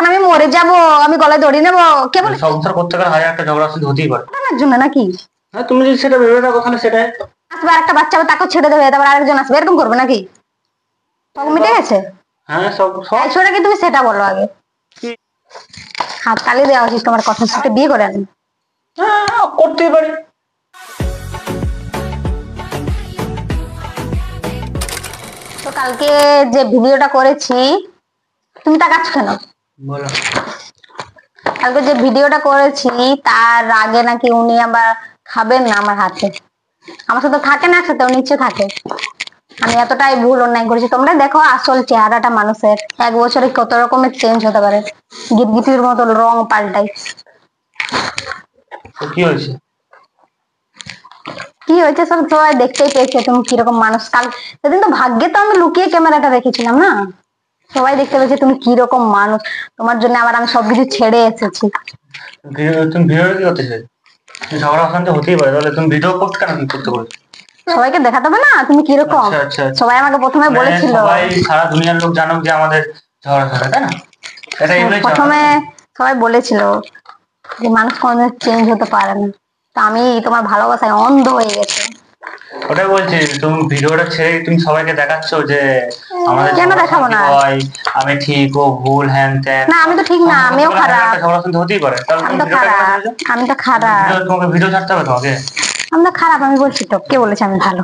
আমি মরে যাব, আমি গলায় দড়ি নেবো? কে বলে? সংসার করতে গেলে হাজার একটা ঝগড়া শুধু হতেই পারে। পটানোর জন্য নাকি? হ্যাঁ, তুমি যদি সেটা ভেবে থাকো তাহলে সেটাই। আসবে আর একটা বাচ্চা হবে, তাকে ছেড়ে দেবে, তারপর আরেকজন আসবে, এরকম করবে নাকি? সব মিটে গেছে? হ্যাঁ, সব সব ছোট কি তুমি সেটা বলো আগে। কি? হাত তালি দেওয়া উচিত তোমার কথা শুনতে, বিয়ে করে আনি। হ্যাঁ, করতেই পারি। তো কালকে যে ভিডিওটা করেছি, তুমি তাকাচ্ছ কেন? বলো। কালকে যে ভিডিওটা করেছি তার আগে নাকি উনি আবার খাবেন না আমার হাতে। আমার সাথে থাকে না একসাথে, ও নিচে থাকে। আমি এতটাই ভুল অন্যায় করেছি। তোমরা দেখো আসল চেহারাটা মানুষের 1 বছরে কত রকমের চেঞ্জ হতে পারে, গিরগিটির মতো রং পাল্টাই। তো কি হয়েছে? কি হয়েছে সব সবাই দেখতেই পেয়েছে তুমি কিরকম মানুষ। কাল সেদিন তো ভাগ্যে তো আমি লুকিয়ে ক্যামেরাটা রেখেছিলাম না, সবাই দেখতে পেয়েছে তুমি কিরকম মানুষ। তোমার জন্য আবার আমি সবকিছু ছেড়ে এসেছি। তুমি ভিডিও কি করতে চাই? ঝগড়া অশান্তি হতেই পারে, তাহলে তুমি ভিডিও পোস্ট কেন করতে বলছো? সবাইকে দেখাতে হবে না তুমি কিরকম। আচ্ছা আচ্ছা আচ্ছা। সবাই আমাকে প্রথমে মানে বলেছিল, সবাই সারা দুনিয়ার লোক জানুক যে আমাদের ঝগড়া ঝগড়া, তাই না? এটা এমনি প্রথমে সবাই বলেছিল যে মানুষ কোনোদিন চেঞ্জ হতে পারে না। তা আমি তোমার ভালোবাসায় অন্ধ হয়ে গেছে। ওটাই বলছি, তুমি ভিডিওটা ছেড়ে তুমি সবাইকে দেখাচ্ছ যে আমাদের কেন ঝগড়া দেখাবো অশান্তি না? হয়, আমি ঠিক ও ভুল, হ্যান ত্যান। না আমি তো ঠিক না, আমিও খারাপ। ঝগড়া অশান্তি হতেই পারে, তাহলে আমি তুমি তো ভিডিওটা কেন খারাপ, ছেড়েছো? আমি তো খারাপ। তোমাকে ভিডিও ছাড়তে হবে তোমাকে? আমি তো খারাপ, আমি বলছি তো, কে বলেছে আমি ভালো?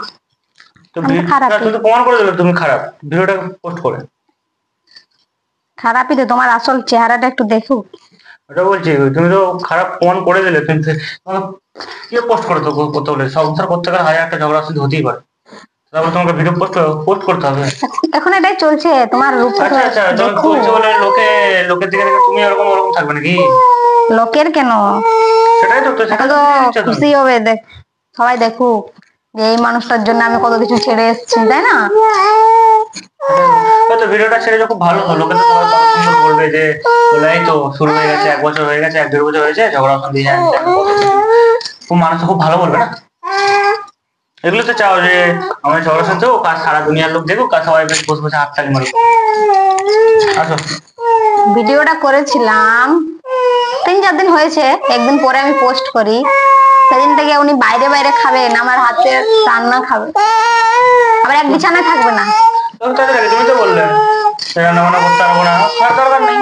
তো আমি তো খারাপই। তুমি তো প্রমাণ করে দিলে তুমি খারাপ ভিডিওটা পোস্ট করে। খারাপই তো, তোমার আসল চেহারাটা একটু দেখো। ওটা বলছি, তুমি তো খারাপ প্রমাণ করে দিলে, তুমি কি পোস্ট করে তো করতে বলে? সংসার করতে গেলে হাজার একটা ঝগড়া শুধু হতেই পারে, তারপর তোমাকে ভিডিও পোস্ট করতে হবে। এখন এটাই চলছে, তোমার রূপ আচ্ছা আচ্ছা, যখন দেখো। চলছে বলে লোকের দিকে দেখে তুমি ওরকম ওরকম থাকবে নাকি? লোকের কেন, সেটাই তো, এখন সেটা তো নিচ্ছ তুমি। খুশি হবে, দেখ সবাই দেখুক যে এই মানুষটার জন্য আমি কত কিছু ছেড়ে এসেছি, তাই না? হয়তো ভিডিওটা ছেড়ে খুব ভালো হলো, লোকে তো সবাই কত সুন্দর বলবে যে বলে এই তো শুরু হয়ে গেছে, 1 বছর হয়ে গেছে, 1-1.5 বছর হয়েছে ঝগড়া অশান্তি, হ্যান ত্যান, খুব মানুষ খুব ভালো বলবে না? এগুলো তো চাও যে আমার ঝগড়া শুনতে হোক আর সারা দুনিয়ার লোক দেখুক আর সবাই বেশ বসে বসে হাততালি মারুক। আসো। ভিডিওটা করেছিলাম 3-4 দিন হয়েছে, একদিন পরে আমি পোস্ট করি। সেদিন থেকে উনি বাইরে বাইরে খাবেন, আমার হাতের রান্না খাবে, আবার এক বিছানায় থাকবে না। তুমি তো বললে রান্না বান্না করতে পারবো না, করার দরকার নেই।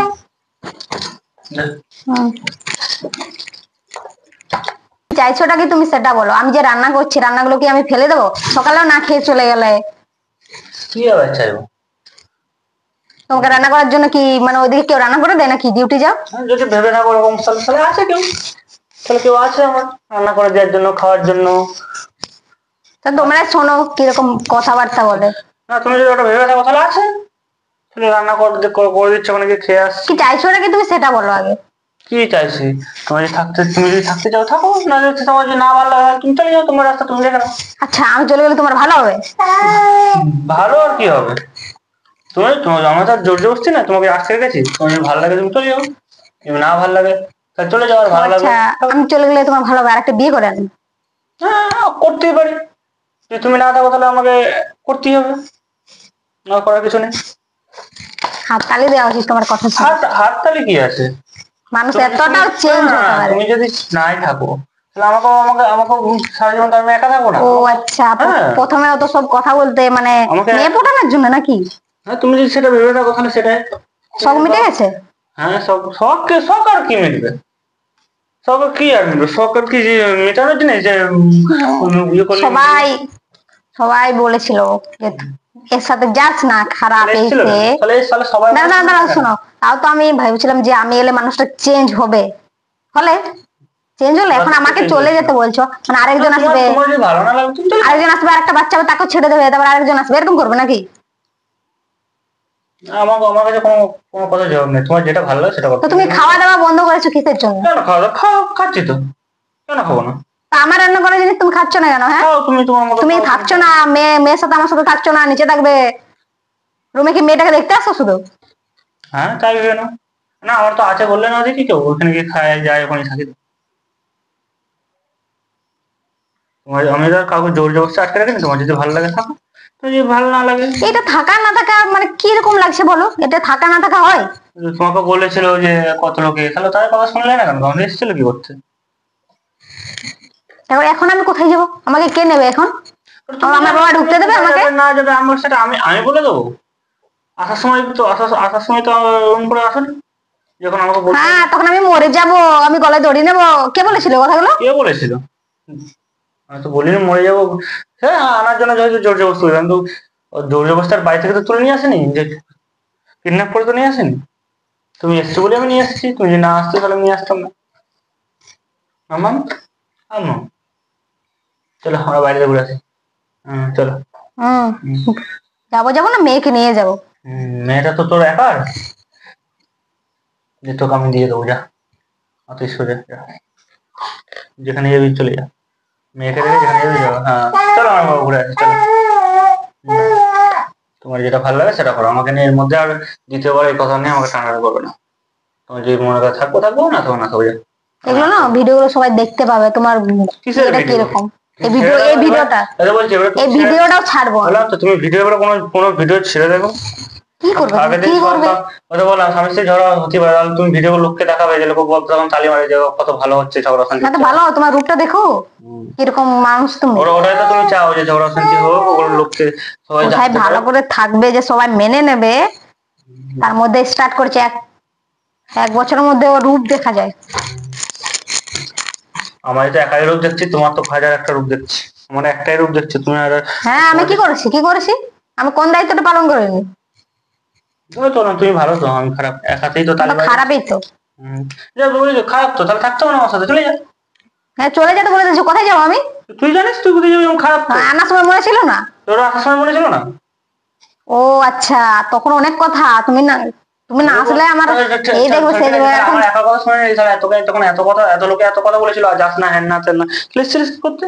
চাইছোটা কি তুমি সেটা বলো। আমি যে রান্না করছি, রান্নাগুলো কি আমি ফেলে দেবো? সকালেও না খেয়ে চলে গেলে কি আবার চাইবো? তোমাকে রান্না করার জন্য কি মানে ওইদিকে কেউ রান্না করে দেয় নাকি? ডিউটি যাও। যদি ভেবে থাকো ওরকম, তাহলে আছে কেউ, তাহলে কেউ আছে আমার রান্না করে দেওয়ার জন্য, খাওয়ার জন্য। তা তোমরা শোনো কিরকম কথাবার্তা বলে। না, তুমি যদি ওটা ভেবে থাকো তাহলে আছে, তাহলে রান্না করে দিচ্ছে, ওখানে গিয়ে খেয়ে আসছি। কি চাইছোটা কি তুমি সেটা বলো আগে। কি চাইছি? তুমি যদি থাকতে চাও থাকো, না যদি তোমার যদি না ভালো লাগে তুমি চলে যাও, তোমার রাস্তা তুমি দেখে নাও। আচ্ছা আমি চলে গেলে তোমার ভালো হবে? ভালো আর কি হবে? তোমার আমার তো আর জোর জবরদস্তি না, তোমাকে আটকে রেখেছি। তোমার যদি ভালো লাগে তুমি চলে যাও, যদি না ভালো লাগে তাহলে চলে যাও। আর ভালো লাগবে আচ্ছা আমি চলে গেলে তোমার ভালো হবে, আরেকটা বিয়ে করে আনি। হ্যাঁ, করতেই পারি। যদি তুমি না থাকো তাহলে আমাকে করতেই হবে, না করার কিছু নেই। হাত তালি দেওয়া উচিত তোমার কথা শুনে। হাততালি কি আছে? মানুষ এতটাও চেঞ্জ হতে পারে। তুমি যদি নাই থাকো তাহলে আমাকে সারা জীবন তো আমি একা থাকবো না। ও আচ্ছা, হ্যাঁ। প্রথমে অত সব কথা বলতে মানে মেয়ে পটানোর জন্য নাকি? হ্যাঁ, তুমি যদি সেটা ভেবে থাকো তাহলে সেটাই। সব মিটে গেছে? হ্যাঁ, শখ আর কি মিটবে? শখ আর কি আর মিটবে? শখ আর কি যে মেটানোর জন্য যে ইয়ে করলে সবাই সবাই বলেছিল যে এর সাথে যাস না, খারাপ এই এসেছিল না? সে। তাহলে সবাই না না না শোনো, তাও তো আমি ভেবেছিলাম যে আমি এলে মানুষটা চেঞ্জ হবে, ফলে চেঞ্জ হলে এখন আমাকে চলে যেতে বলছো, মানে আরেকজন আসবে, তোমার যদি ভালো না লাগে তুমি চলে যাও। আরেকজন আসবে, আরেকটা বাচ্চা হবে, তাকেও ছেড়ে দেবে, তারপর আরেকজন আসবে, এরকম করবে নাকি? আমার কাছে কোনো কোনো কথা জবাব নেই, তোমার যেটা ভালো লাগে সেটা করো। তো তুমি খাওয়া দাওয়া বন্ধ করেছো কিসের জন্য? কেন খাওয়া দাওয়া খাচ্ছি তো, কেন খাবো না? তা আমার রান্না করা জিনিস তুমি খাচ্ছ না কেন? হ্যাঁ খাও তুমি তোমার মতো তুমি খাও। থাকছো না, মেয়ের সাথে আমার সাথে থাকছো না, নিচে থাকবে রুমে, কি মেয়েটাকে দেখতে আসো শুধু? হ্যাঁ, তাই কেন? না, আমার তো আছে বললে না দেখি কেউ, ওখানে গিয়ে খায় যায়, ওখানে থাকি তো। তোমার আমি তো আর কাউকে জোর জবরদস্তি আটকে রাখিনি, তোমার যদি ভালো লাগে থাকো, তো যদি ভালো না লাগে, এটা থাকা না থাকা মানে কিরকম লাগছে বলো, এটা থাকা না থাকা হয়? তোমাকে বলেছিল যে কত লোকে, তাহলে তার কথা শুনলে না কেন? তখন এসেছিল কি করতে? তারপর এখন আমি কোথায় যাবো, আমাকে কে নেবে এখন? আমার বাবা ঢুকতে দেবে আমাকে? না যাবে, আমার সেটা আমি বলে দেবো। আসার সময় তো রুম করে আসেনি, যখন আমাকে বলতে। হ্যাঁ, তখন আমি মরে যাব, আমি গলায় দড়ি নেবো। কে বলেছিল কথাগুলো? কে বলেছিল? আমি তো বলিনি মরে যাবো। হ্যাঁ, আনার জন্য হয়তো জোর জবরদস্তি করলাম, কিন্তু জোর জবরদস্তার বাড়ি থেকে তো তুলে নিয়ে আসেনি, যে কিডন্যাপ করে তো নিয়ে আসেনি। তুমি এসছো বলে আমি নিয়ে এসেছি, তুমি যদি না আসতে তাহলে আমি নিয়ে আসতাম না। আমার আমার চলো আমরা বাইরে ঘুরে আসি। চলো। হুম, যাবো যাবো না, মেয়েকে নিয়ে যাবো। মেয়েটা তো তোর একার, যে তোকে আমি দিয়ে দেবো, যা অত সোজা যা। যেখানে যাবি চলে যা, মেয়েকে রেখে যেখানে যাবি যাবো। হ্যাঁ চলো আমার বাবা ঘুরে আসি, চলো। তোমার যেটা ভালো লাগে সেটা করো, আমাকে নিয়ে এর মধ্যে আর দ্বিতীয়বার এই কথা নিয়ে আমাকে টানাটানি করবে না। তোমার যদি মনে করে থাকবো থাকবো, না থাকবো না থাকবো, যা। এগুলো না ভিডিওগুলো সবাই দেখতে পাবে, তোমার কিসের এটা ভিডিও? কিরকম। এই ভিডিওটা, এটা বলছি এবার এই ভিডিওটাও ছাড়বো আমি। বললাম তো, তুমি ভিডিও করে কোনো ভিডিও ছেড়ে দেখো। কি করবে আগের কি দিন করবে? কথা বললাম স্বামী স্ত্রী ঝগড়া হতে পারে, তাহলে তুমি ভিডিও লোককে দেখাবে, যে লোক বলতে তখন তালি মারে যে কত ভালো হচ্ছে ঝগড়া শান্তি। না তো ভালো, তোমার রূপটা দেখো কিরকম মানুষ তুমি। ওটাই তো তুমি চাও যে ঝগড়া শান্তি হোক, ওগুলো লোককে সবাই কোথায় জানতে ভালো পারে। করে থাকবে, যে সবাই মেনে নেবে, তার মধ্যে স্টার্ট করছে এক বছরের মধ্যে ওর রূপ দেখা যায়। আমার তো একাই রূপ দেখছি, তোমার তো হাজার একটা রূপ দেখছি। আমার একটাই রূপ দেখছি, তুমি আর। হ্যাঁ, আমি কি করেছি, আমি কোন দায়িত্বটা পালন করিনি? ওই তো না, তুমি ভালো তো, আমি খারাপ, এক হাতেই তো তালি তো বাজে। খারাপই তো। যা বলি তো, খারাপ তো, তাহলে থাকতে হবে না আমার সাথে, চলে যা। হ্যাঁ, চলে যেতে বলে দিয়েছো, কোথায় যাবো আমি? তুই জানিস তুই কোথায় যাবি, আমি খারাপ তো। আনার সময় মনে ছিল না? তোর আসার সময় মনে ছিল না? ও আচ্ছা, তখন অনেক কথা, তুমি না আসলে আমার এই দেখবে সেই দেখবে এখন। আমার একা কথা শুনে তখন এত কথা, এত লোকে এত কথা বলেছিল, আর যাস না, হ্যান না তেন না, প্লিজ করতে।